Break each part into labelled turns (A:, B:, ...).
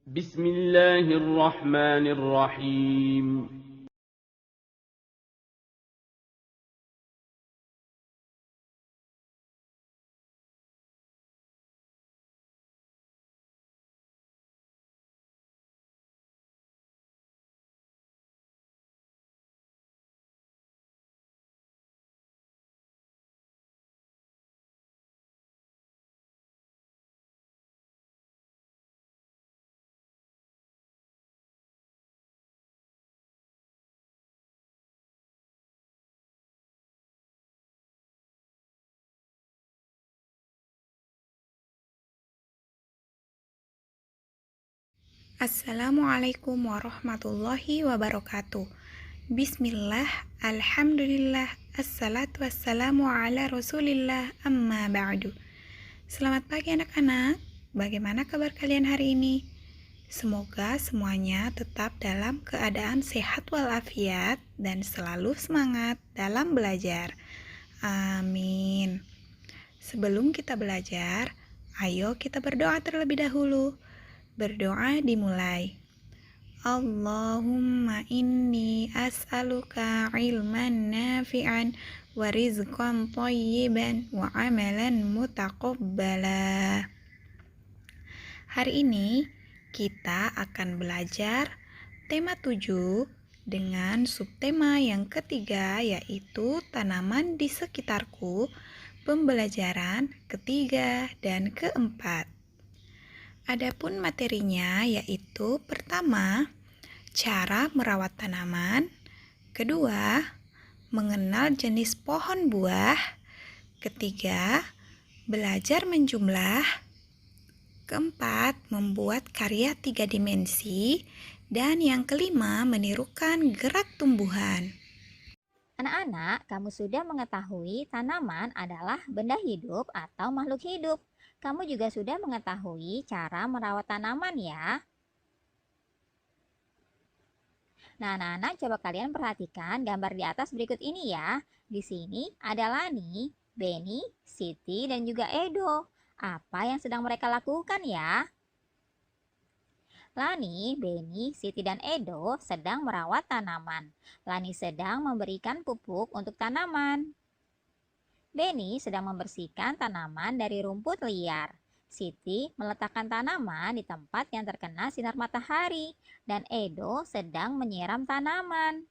A: بسم الله الرحمن الرحيم.
B: Assalamualaikum warahmatullahi wabarakatuh. Bismillah, alhamdulillah, assalatu wassalamu ala rasulillah, amma ba'du. Selamat pagi anak-anak, bagaimana kabar kalian hari ini? Semoga semuanya tetap dalam keadaan sehat walafiat dan selalu semangat dalam belajar. Amin. Sebelum kita belajar, ayo kita berdoa terlebih dahulu. Berdoa dimulai. Allahumma inni as'aluka ilman nafi'an wa rizqan thayyiban wa amalan mutaqabbala. Hari ini kita akan belajar tema 7 dengan subtema yang ketiga, yaitu tanaman di sekitarku, pembelajaran ketiga dan keempat. Adapun materinya yaitu pertama, cara merawat tanaman, kedua, mengenal jenis pohon buah, ketiga, belajar menjumlah, keempat, membuat karya 3 dimensi, dan yang kelima, menirukan gerak tumbuhan.
C: Anak-anak, kamu sudah mengetahui tanaman adalah benda hidup atau makhluk hidup. Kamu juga sudah mengetahui cara merawat tanaman ya. Nah, anak-anak, coba kalian perhatikan gambar di atas berikut ini ya. Di sini ada Lani, Beni, Siti, dan juga Edo. Apa yang sedang mereka lakukan ya? Lani, Beni, Siti, dan Edo sedang merawat tanaman. Lani sedang memberikan pupuk untuk tanaman. Beni sedang membersihkan tanaman dari rumput liar. Siti meletakkan tanaman di tempat yang terkena sinar matahari, dan Edo sedang menyiram tanaman.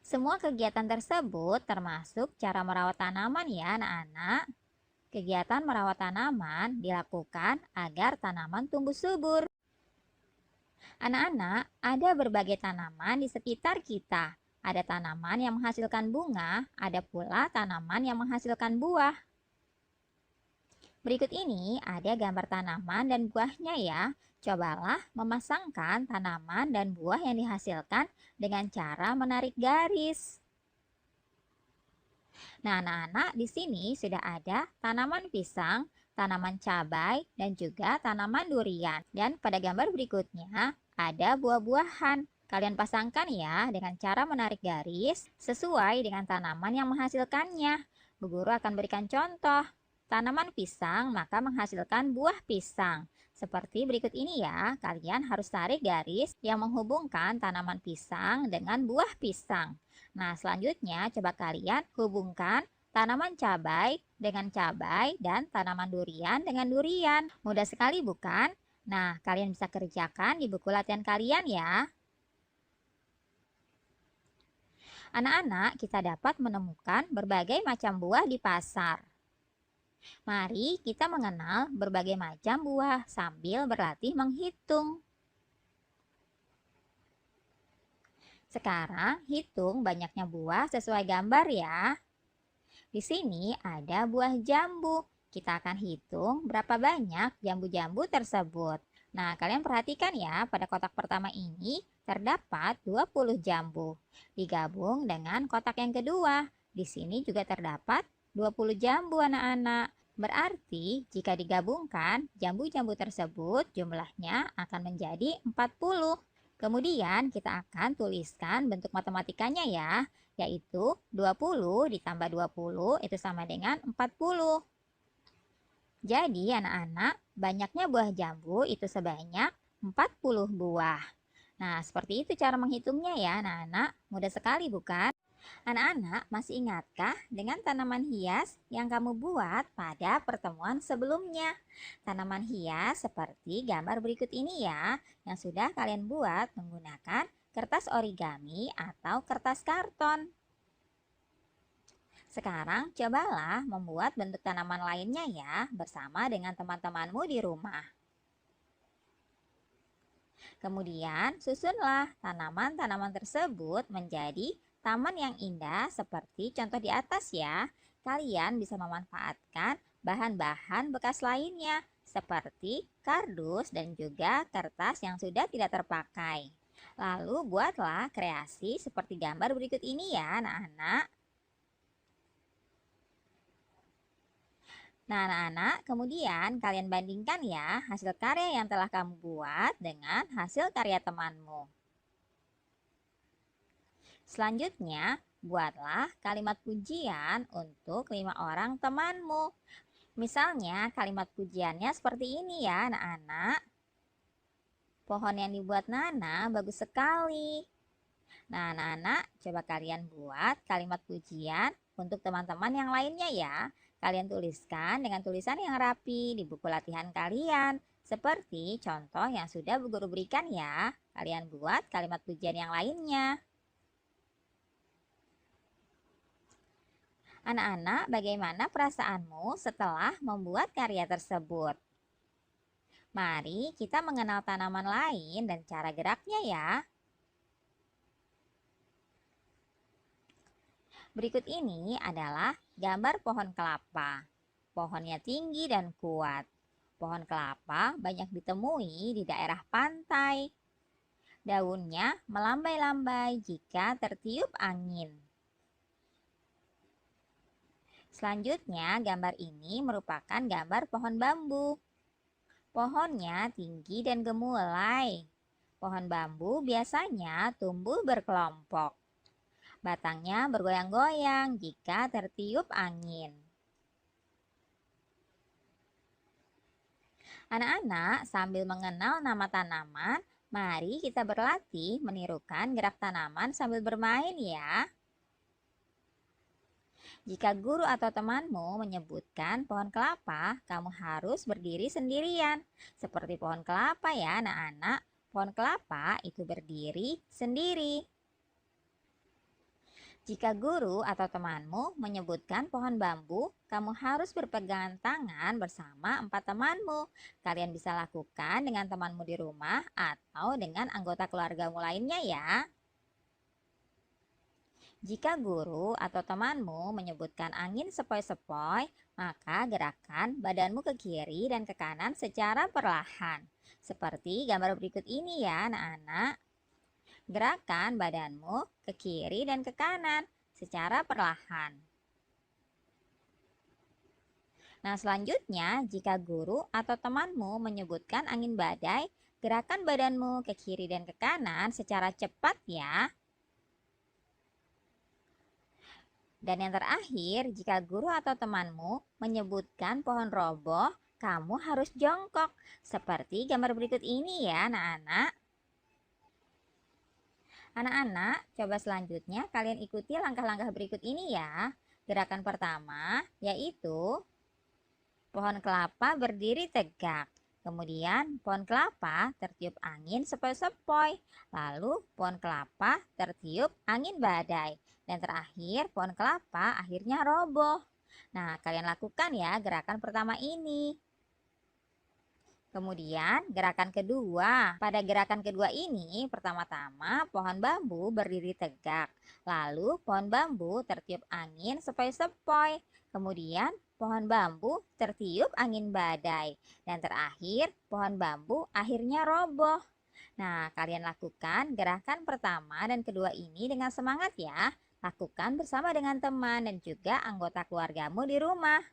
C: Semua kegiatan tersebut termasuk cara merawat tanaman ya anak-anak. Kegiatan merawat tanaman dilakukan agar tanaman tumbuh subur. Anak-anak, ada berbagai tanaman di sekitar kita. Ada tanaman yang menghasilkan bunga, ada pula tanaman yang menghasilkan buah. Berikut ini ada gambar tanaman dan buahnya ya. Cobalah memasangkan tanaman dan buah yang dihasilkan dengan cara menarik garis. Nah, anak-anak, di sini sudah ada tanaman pisang, tanaman cabai, dan juga tanaman durian. Dan pada gambar berikutnya ada buah-buahan. Kalian pasangkan ya dengan cara menarik garis sesuai dengan tanaman yang menghasilkannya. Bu Guru akan berikan contoh. Tanaman pisang maka menghasilkan buah pisang. Seperti berikut ini ya, kalian harus tarik garis yang menghubungkan tanaman pisang dengan buah pisang. Nah, selanjutnya coba kalian hubungkan tanaman cabai dengan cabai dan tanaman durian dengan durian. Mudah sekali bukan? Nah, kalian bisa kerjakan di buku latihan kalian ya. Anak-anak, kita dapat menemukan berbagai macam buah di pasar. Mari kita mengenal berbagai macam buah sambil berlatih menghitung. Sekarang, hitung banyaknya buah sesuai gambar ya. Di sini ada buah jambu. Kita akan hitung berapa banyak jambu-jambu tersebut. Nah, kalian perhatikan ya, pada kotak pertama ini terdapat 20 jambu. Digabung dengan kotak yang kedua. Di sini juga terdapat 20 jambu anak-anak. Berarti jika digabungkan, jambu-jambu tersebut jumlahnya akan menjadi 40. Kemudian kita akan tuliskan bentuk matematikanya ya, yaitu 20 ditambah 20 itu sama dengan 40. Jadi anak-anak, banyaknya buah jambu itu sebanyak 40 buah. Nah, seperti itu cara menghitungnya ya anak-anak. Mudah sekali bukan? Anak-anak masih ingatkah dengan tanaman hias yang kamu buat pada pertemuan sebelumnya? Tanaman hias seperti gambar berikut ini ya, yang sudah kalian buat menggunakan kertas origami atau kertas karton. Sekarang cobalah membuat bentuk tanaman lainnya ya bersama dengan teman-temanmu di rumah. Kemudian susunlah tanaman-tanaman tersebut menjadi taman yang indah seperti contoh di atas ya. Kalian bisa memanfaatkan bahan-bahan bekas lainnya seperti kardus dan juga kertas yang sudah tidak terpakai. Lalu buatlah kreasi seperti gambar berikut ini ya anak-anak. Nah, anak-anak, kemudian kalian bandingkan ya hasil karya yang telah kamu buat dengan hasil karya temanmu. Selanjutnya, buatlah kalimat pujian untuk 5 orang temanmu. Misalnya, kalimat pujiannya seperti ini ya, anak-anak. Pohon yang dibuat Nana bagus sekali. Nah, anak-anak, coba kalian buat kalimat pujian untuk teman-teman yang lainnya ya. Kalian tuliskan dengan tulisan yang rapi di buku latihan kalian. Seperti contoh yang sudah bu guru berikan ya. Kalian buat kalimat pujian yang lainnya. Anak-anak, bagaimana perasaanmu setelah membuat karya tersebut? Mari kita mengenal tanaman lain dan cara geraknya ya. Berikut ini adalah gambar pohon kelapa. Pohonnya tinggi dan kuat. Pohon kelapa banyak ditemui di daerah pantai. Daunnya melambai-lambai jika tertiup angin. Selanjutnya, gambar ini merupakan gambar pohon bambu. Pohonnya tinggi dan gemulai. Pohon bambu biasanya tumbuh berkelompok. Batangnya bergoyang-goyang jika tertiup angin. Anak-anak, sambil mengenal nama tanaman, mari kita berlatih menirukan gerak tanaman sambil bermain ya. Jika guru atau temanmu menyebutkan pohon kelapa, kamu harus berdiri sendirian. Seperti pohon kelapa ya anak-anak. Pohon kelapa itu berdiri sendiri. Jika guru atau temanmu menyebutkan pohon bambu, kamu harus berpegangan tangan bersama 4 temanmu. Kalian bisa lakukan dengan temanmu di rumah atau dengan anggota keluargamu lainnya ya. Jika guru atau temanmu menyebutkan angin sepoi-sepoi, maka gerakan badanmu ke kiri dan ke kanan secara perlahan. Seperti gambar berikut ini ya anak-anak. Gerakan badanmu ke kiri dan ke kanan secara perlahan. Nah, selanjutnya jika guru atau temanmu menyebutkan angin badai, gerakan badanmu ke kiri dan ke kanan secara cepat ya. Dan yang terakhir, jika guru atau temanmu menyebutkan pohon roboh, kamu harus jongkok. Seperti gambar berikut ini ya anak-anak. Anak-anak, coba selanjutnya kalian ikuti langkah-langkah berikut ini ya. Gerakan pertama yaitu pohon kelapa berdiri tegak. Kemudian pohon kelapa tertiup angin sepoi-sepoi. Lalu pohon kelapa tertiup angin badai. Dan terakhir pohon kelapa akhirnya roboh. Nah, kalian lakukan ya gerakan pertama ini. Kemudian gerakan kedua. Pada gerakan kedua ini pertama-tama pohon bambu berdiri tegak. Lalu pohon bambu tertiup angin sepoi-sepoi. Kemudian pohon bambu tertiup angin badai. Dan terakhir pohon bambu akhirnya roboh. Nah, kalian lakukan gerakan pertama dan kedua ini dengan semangat ya. Lakukan bersama dengan teman dan juga anggota keluargamu di rumah.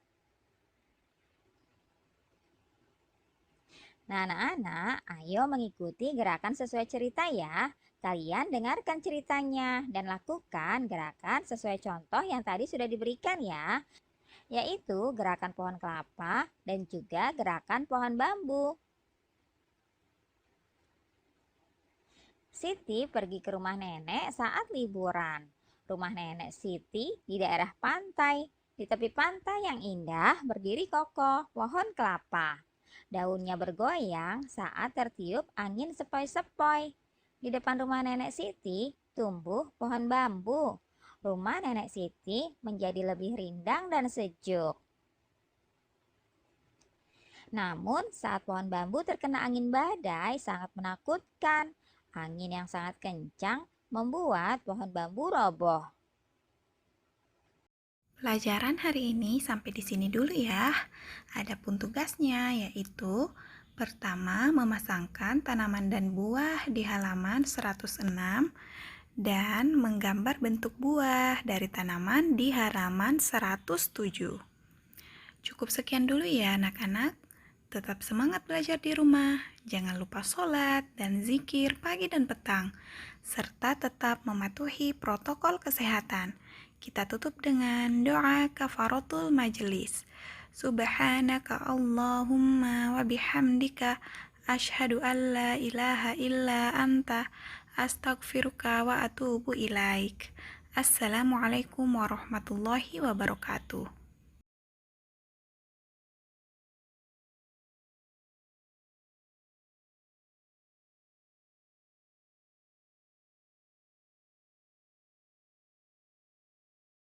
C: Nah, anak-anak, ayo mengikuti gerakan sesuai cerita ya. Kalian dengarkan ceritanya dan lakukan gerakan sesuai contoh yang tadi sudah diberikan ya. yaitu gerakan pohon kelapa dan juga gerakan pohon bambu. Siti pergi ke rumah nenek saat liburan. Rumah nenek Siti di daerah pantai. Di tepi pantai yang indah berdiri kokoh pohon kelapa. Daunnya bergoyang saat tertiup angin sepoi-sepoi. Di depan rumah nenek Siti tumbuh pohon bambu. Rumah nenek Siti menjadi lebih rindang dan sejuk. Namun saat pohon bambu terkena angin badai sangat menakutkan. Angin yang sangat kencang membuat pohon bambu roboh.
B: Pelajaran hari ini sampai di sini dulu ya. Adapun tugasnya yaitu pertama memasangkan tanaman dan buah di halaman 106 dan menggambar bentuk buah dari tanaman di halaman 107. Cukup sekian dulu ya anak-anak. Tetap semangat belajar di rumah. Jangan lupa sholat dan zikir pagi dan petang, serta tetap mematuhi protokol kesehatan. Kita tutup dengan doa kafaratul majelis. Subhanaka Allahumma wa bihamdika asyhadu an la ilaha illa anta astaghfiruka wa atubu ilaik. Assalamualaikum warahmatullahi wabarakatuh.